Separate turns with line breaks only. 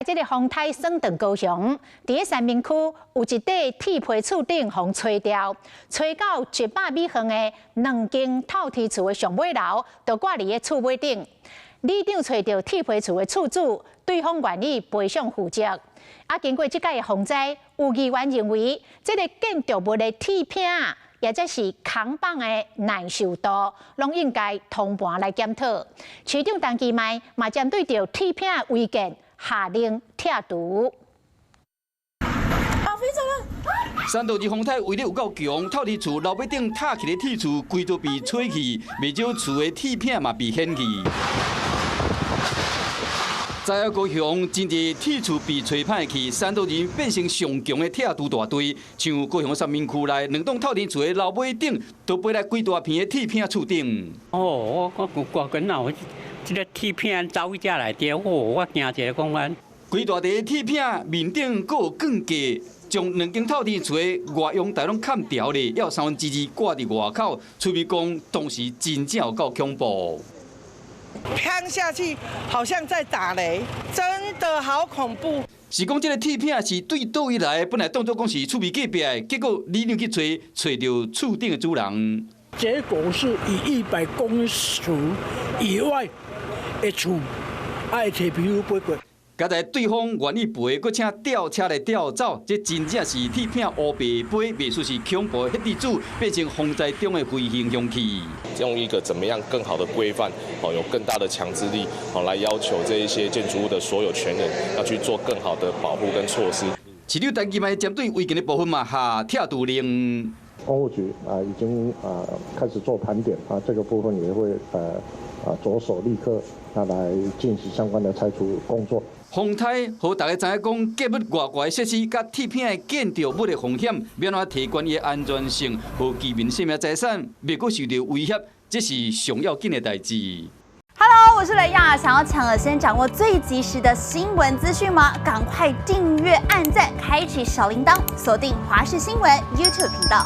这个风台省长高雄，伫个三明区有一块铁皮厝顶风吹掉，吹到100米远的2间透天厝的上尾楼，就挂伫个厝尾顶。里长找到铁皮厝的厝主，对方愿意赔偿负责。经过即届的风灾，有议员认为，这个建筑物的铁片，也即是扛棒的耐受度，拢应该通盘来检讨。市长陈其迈嘛针对着铁片违建，下令拆除。
3度2风台威力有够强，透天厝楼尾顶塔起的铁厝，规都被吹去，未少厝的铁片嘛被掀去。在啊高雄，真济铁厝被吹歹去，3度2变成上强的铁柱大堆，像高雄三民区内2栋透天厝的楼尾顶，都飞来几大片的铁片厝顶。
我挂紧啊！这个铁片走去遮内底，我惊一个讲完。
几大地铁片面顶佫有钢架，将2间透天厝的外阳台拢砍掉咧，要2/3挂伫外口。厝边讲当时真正有够恐怖。
砰下去，好像在打雷，真的好恐怖。
是讲这个铁片是对倒位来，本来当作讲是厝边隔壁的，结果里长去找到厝顶的主人。
结果是以100公尺以外的厝，爱摕皮肤飞过。
刚才对方愿意赔，搁请吊车来吊走，这真正是铁片乌白飞，袂说是恐怖的黑地主，变成风灾中的飞行凶器。
用一个怎么样更好的规范，有更大的强制力，来要求这一些建筑物的所有权人要去做更好的保护跟措施。
市长陈其迈针对违建的部分嘛下拆除令。
公务局已经开始做盘点这个部分也会着手立刻来进行相关的拆除工作。
风台，互大家知影讲，建物外怪设施甲铁片的建筑物的风险，要怎提高伊的安全性，互居民生命财产袂阁受到威胁，这是上要紧的代志。
Hello， 我是雷亚，想要抢而先掌握最及时的新闻资讯吗？赶快订阅、按赞、开启小铃铛，锁定华视新闻 YouTube 频道。